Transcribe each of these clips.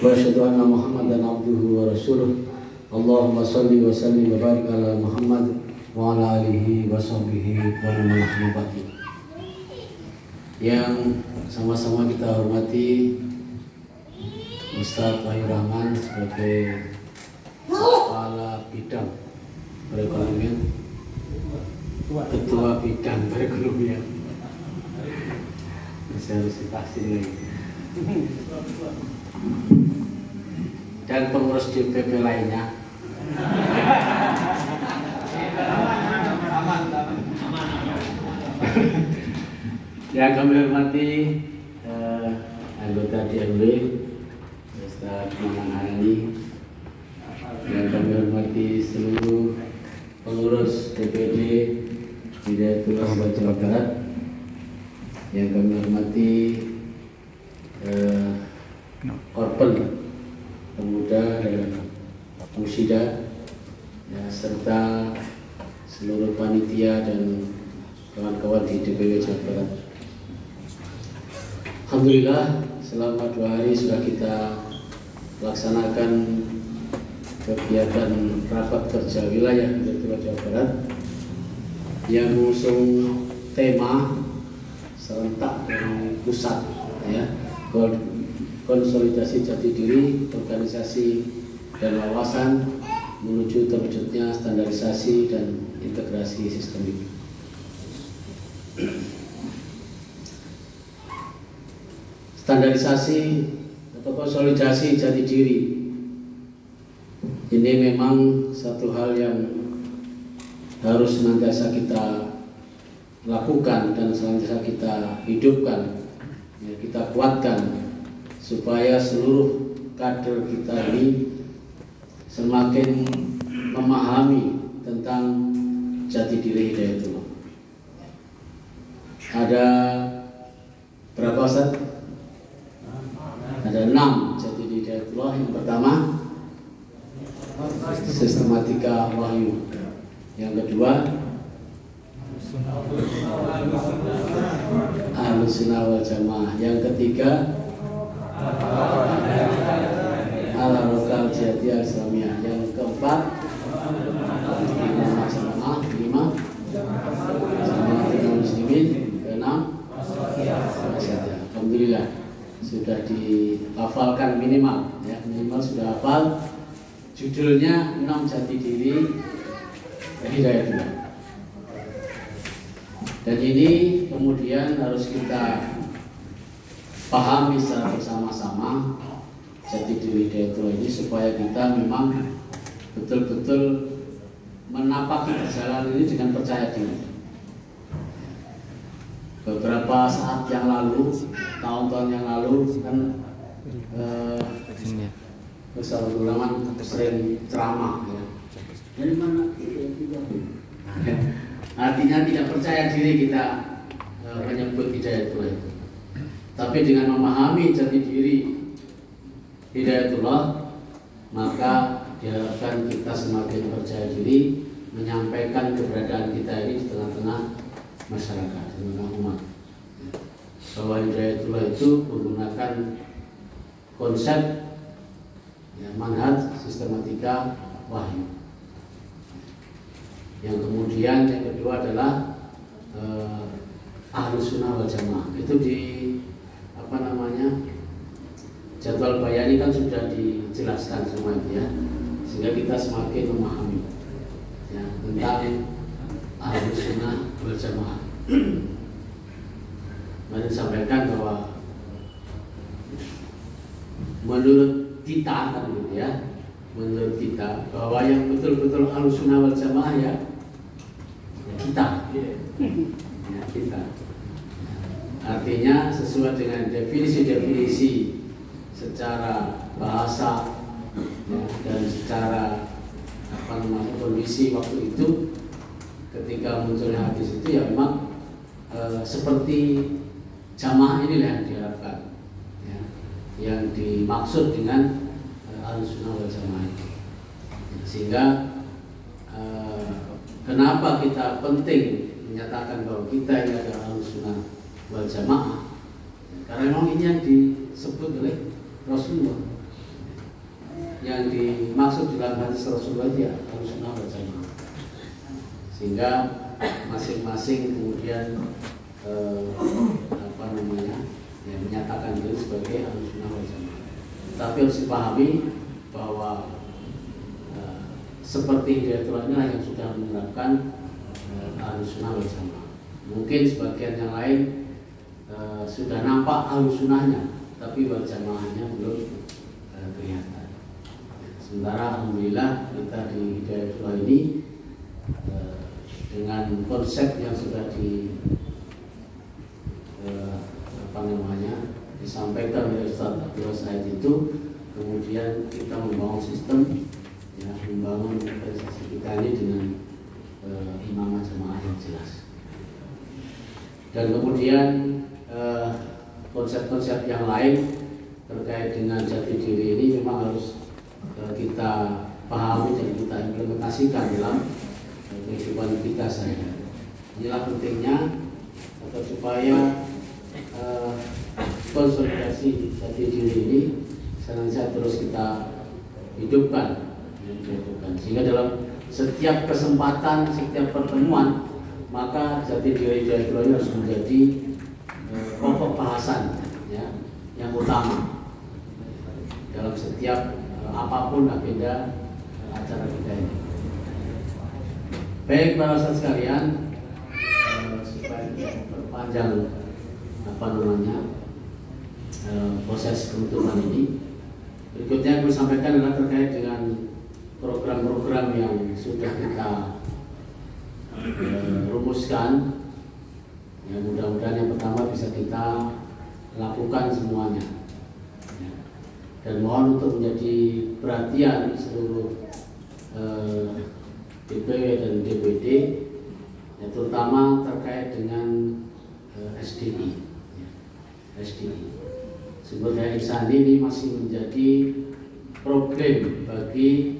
wa asyhadu anna Muhammadan abduhu wa rasuluh. Allahumma shalli wa sallim wa barik ala Muhammad wa ala alihi wa sahbihi wa man walah. Yang sama-sama kita hormati Ustaz Wahyu Rahman sebagai Kepala Bidang Perekonomian, Ketua Bidang Perekonomian. Saya harus divaksin lagi. Dan pengurus DPP lainnya. Yang kami hormati anggota DMW Ustaz Maman Hani, yang kami hormati seluruh pengurus DPD Hidayatullah Jawa Barat, yang kami hormati Orpen Pemuda dan Musida, ya, serta seluruh panitia dan kawan-kawan di DPW Jawa Barat. Alhamdulillah, selama 2 hari sudah kita laksanakan kegiatan rapat kerja wilayah DPW Jawa Barat yang mengusung tema serentak dari pusat, ya, konsolidasi jati diri, organisasi dan wawasan menuju terwujudnya standarisasi dan integrasi sistemik. Standarisasi atau konsolidasi jati diri ini memang satu hal yang harus senantiasa kita lakukan dan senantiasa kita hidupkan, ya, kita kuatkan supaya seluruh kader kita ini semakin memahami tentang jati diri Hidayatullah. Ada berapa Ustaz? Ada 6 jati diri Hidayatullah. Yang pertama, sistematika wahyu. Yang kedua, Ahlus Sunnah wal Jamaah. Yang ketiga, Al-Rokal Jihadiyah Islamiyah. Yang keempat, lima Muslimin. Keenam, alhamdulillah sudah dihafalkan minimal, ya, minimal sudah hafal. Judulnya 6 jati diri Hidayatullah. Dan ini kemudian harus kita pahami secara bersama-sama jati diri Hidayatullah ini supaya kita memang betul-betul menapaki perjalanan ini dengan percaya diri. Beberapa saat yang lalu, tahun-tahun yang lalu kan Ustaz Ulama sering ceramah, ya. Dari mana? Artinya tidak percaya diri kita menyebut Hidayatullah itu. Tapi dengan memahami jati diri Hidayatullah, maka diharapkan kita semakin percaya diri menyampaikan keberadaan kita ini di tengah-tengah masyarakat, di tengah umat. Bahwa Hidayatullah itu menggunakan konsep, ya, manhaj sistematika wahyu. Yang kemudian yang kedua adalah Ahlus Sunnah wal Jamaah. Itu di jadwal bayani kan sudah dijelaskan semua itu, ya, sehingga kita semakin memahami, ya, tentang Ahlus Sunnah wal Jamaah. Mari sampaikan bahwa menurut kita kan gitu, ya, menurut kita bahwa yang betul-betul Ahlus Sunnah wal Jamaah, ya, kita, ya, kita. Artinya sesuai dengan definisi-definisi secara bahasa, ya, dan secara kondisi waktu itu ketika munculnya hadis itu, ya, memang seperti jamaah inilah yang diharapkan, ya, yang dimaksud dengan Ahlus Sunnah wal Jamaah itu. Sehingga kenapa kita penting menyatakan bahwa kita ini adalah Ahlus Sunnah wal Jamaah, karena memang ini yang disebut oleh Rasulullah. yang dimaksud dalam hadis Rasulullah ya Ahlussunnah wal Jamaah, sehingga masing-masing kemudian ya, menyatakan diri sebagai Ahlussunnah wal Jamaah. Tapi harus dipahami bahwa seperti Hidayatul inilah yang sudah menerapkan Ahlussunnah wal Jamaah. Mungkin sebagian yang lain sudah nampak Ahlussunnahnya, tapi wal Jamaahnya belum kelihatan. Sementara alhamdulillah kita di Hidayatul ini dengan konsep yang sudah disampaikan oleh Ustaz Abdul Said itu, kemudian kita membangun sistem, ya, membangun organisasi kita ini dengan imamah jamaah yang jelas. Dan kemudian konsep-konsep yang lain terkait dengan jati diri ini memang harus kita pahami dan kita implementasikan dalam kehidupan kita sehari-hari. Inilah pentingnya agar supaya konsolidasi jati diri ini senantiasa terus kita hidupkan, sehingga dalam setiap kesempatan, setiap pertemuan, maka jati diri Hidayatul harus menjadi pokok bahasan, ya, yang utama dalam setiap apapun agenda acara kita ini. Baik para saudara sekalian, supaya tidak berpanjang proses pembentukan ini, berikutnya yang saya sampaikan adalah terkait dengan program-program yang sudah kita rumuskan. Ya, mudah-mudahan yang pertama bisa kita lakukan semuanya, ya. Dan mohon untuk menjadi perhatian seluruh DPW dan DPD, ya, terutama terkait dengan SDI. SDI, sumber daya insan ini masih menjadi problem bagi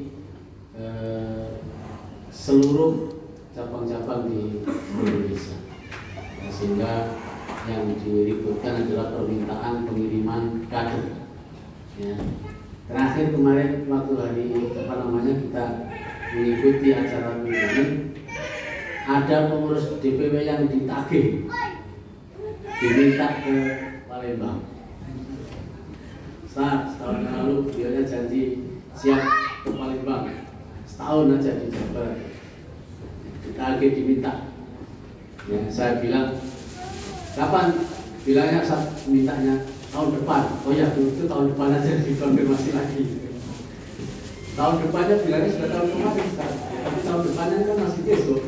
seluruh cabang-cabang di Indonesia, ya, sehingga yang diributkan adalah permintaan pengiriman kader. Ya. Terakhir kemarin waktu hari kita mengikuti acara ini, ada pengurus DPW yang ditagih diminta ke Palembang. Setahun yang lalu beliau janji siap ke Palembang, setahun aja di Jawa, ditagih diminta. Ya, saya bilang kapan? Bilangnya saat mintanya tahun depan. Oh ya, itu tahun depan aja dikonfirmasi lagi. Tahun depannya bilangnya sudah tahun kemarin, tapi tahun depannya kan masih besok.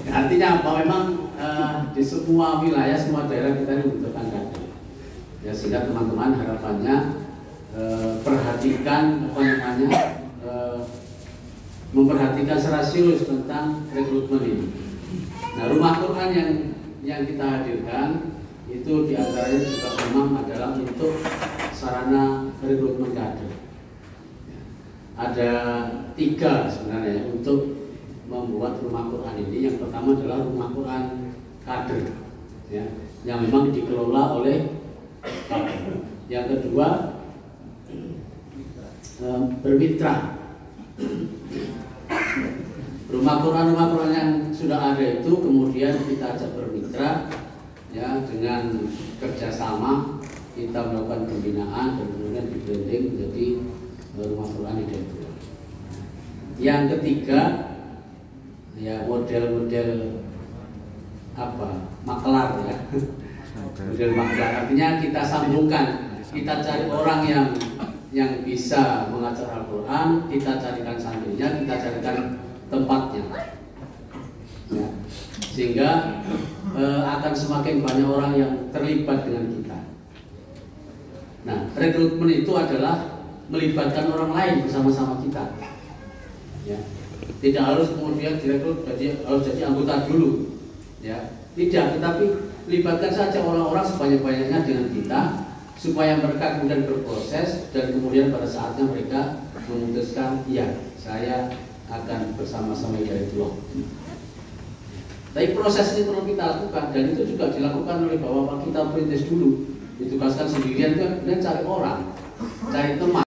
Artinya apa? Memang di semua wilayah, semua daerah kita ini membutuhkan kader. Ya, sehingga teman-teman harapannya perhatikan memperhatikan secara serius tentang rekrutmen ini. Nah, rumah Quran yang kita hadirkan itu diantaranya juga memang adalah untuk sarana rekrutmen kader. Ada 3 sebenarnya untuk membuat rumah Quran ini. Yang pertama adalah rumah Quran kader, ya, yang memang dikelola oleh kader. Yang kedua bermitra. Rumah Quran yang sudah ada itu kemudian kita ajak bermitra, ya, dengan kerjasama kita melakukan pembinaan dan kemudian di-branding menjadi rumah Quran Hidayatul. Yang ketiga, ya, model-model maklar, ya. Model maklar artinya kita sambungkan, kita cari orang yang bisa mengajar Al-Quran, kita carikan santrinya, kita carikan tempatnya, ya. Sehingga akan semakin banyak orang yang terlibat dengan kita. Nah, rekrutmen itu adalah melibatkan orang lain bersama-sama kita, ya. Tidak harus kemudian direkrut harus jadi anggota dulu, ya. Tidak, tetapi libatkan saja orang-orang sebanyak-banyaknya dengan kita, supaya mereka kemudian berproses dan kemudian pada saatnya mereka memutuskan, iya, saya akan bersama-sama Hidayatul. Tapi proses ini perlu kita lakukan, dan itu juga dilakukan oleh Bapak kita perintis dulu. Ditugaskan sendirian itu kemudian cari orang, cari teman.